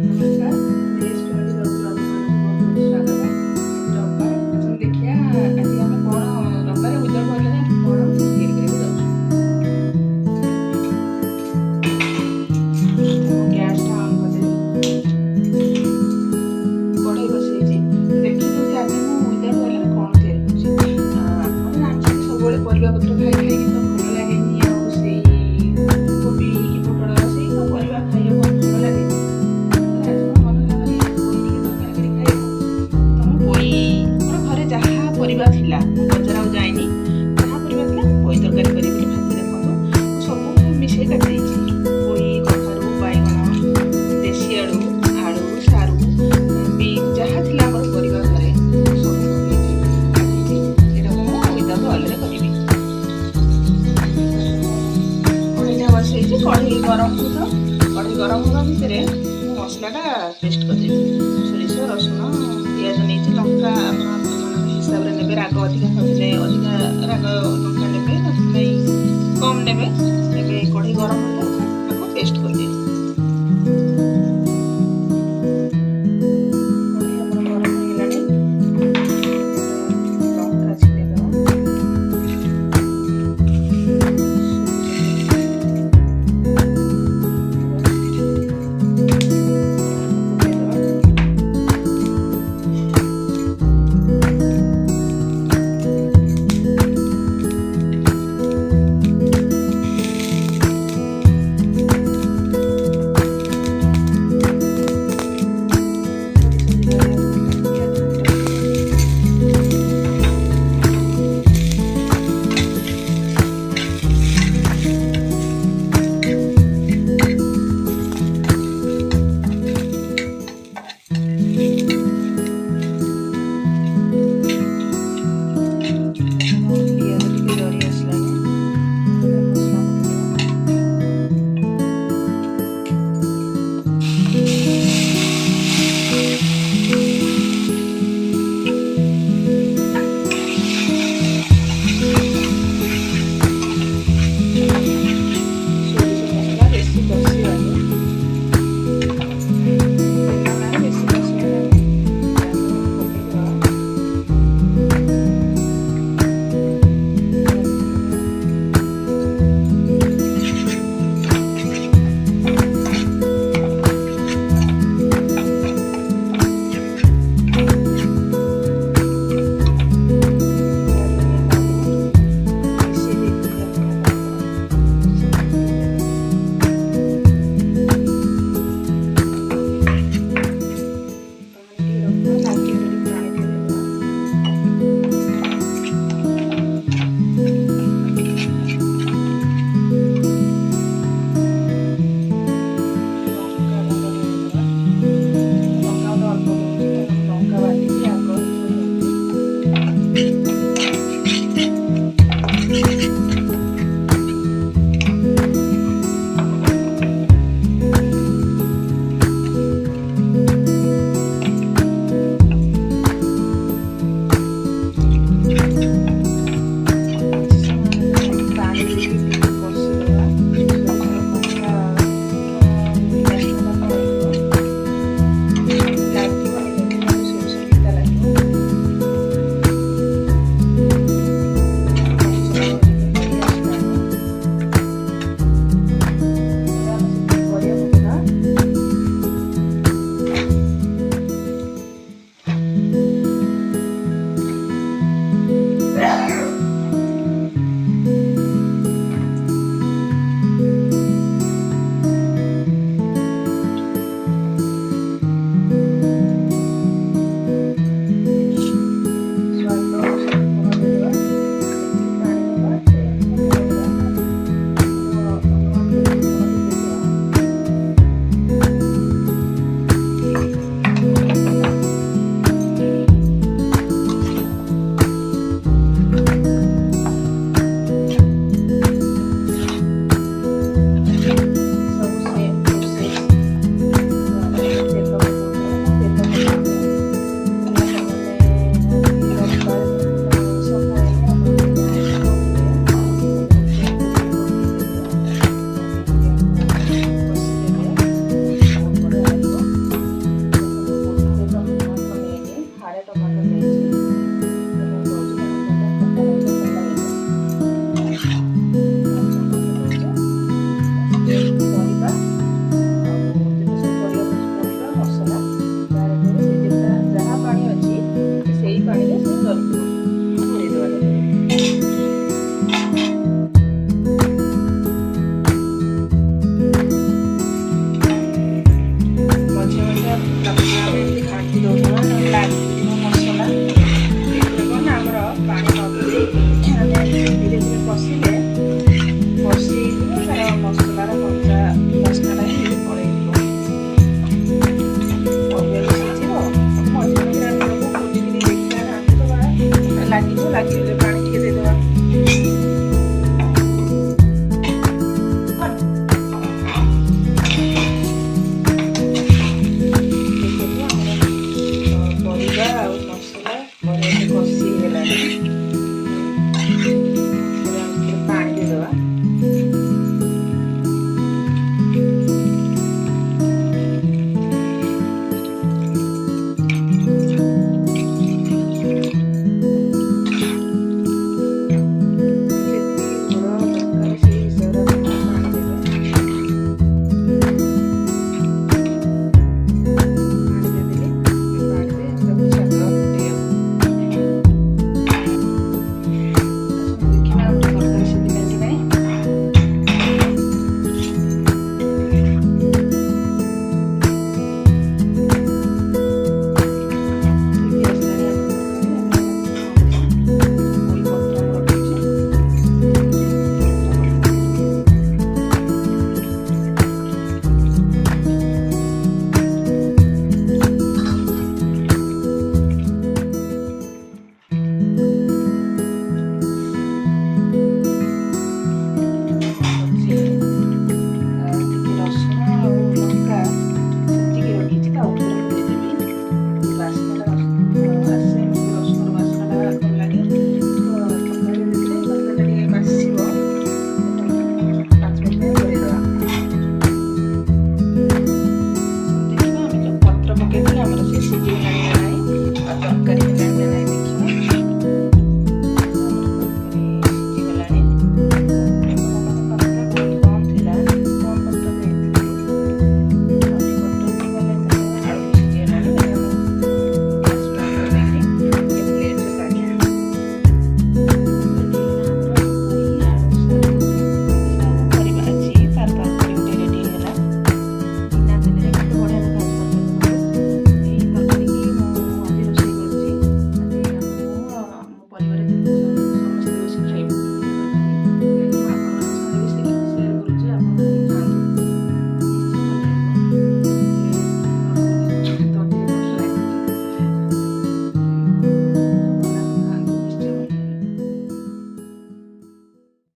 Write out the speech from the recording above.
नमस्कार देश वाली रविवार बहुत स्वागत है रविवार अच्छा देखिए आज आम कौन रविवार उद्योग बोले कौन तैयारी करके गैस टा ऑन कर कढ़ाई बसई देखिए आज मुझे उद्योग बोले कौन तैयारी कर सब परिवा पत्र खाई खाई तो भल लगे कोबी पोटल से परिवा खाई भल लगे जहाँ परिवा थिला बजार आउ जाइनी जहाँ परिवा थिला पोई तरकारी करी बोली भाजी देखो सब मिसे काटी पोई कखारू बैगण देशी आलू आलू सारू बीन जहाँ थिला हमर परिवा घरे सब काटी एटा मु विदाउट ऑयल रे करिबी कढ़ाई बसई कढ़ाई गरम हो कढ़ाई गरम होगा भितर मसलाटा पेस्ट कर सोरिष रसुण पियाज नहीं लंका हिसाब से ने राग अधिका खाते अधिका राग लंका ने कम ने कढ़ाई गरम हो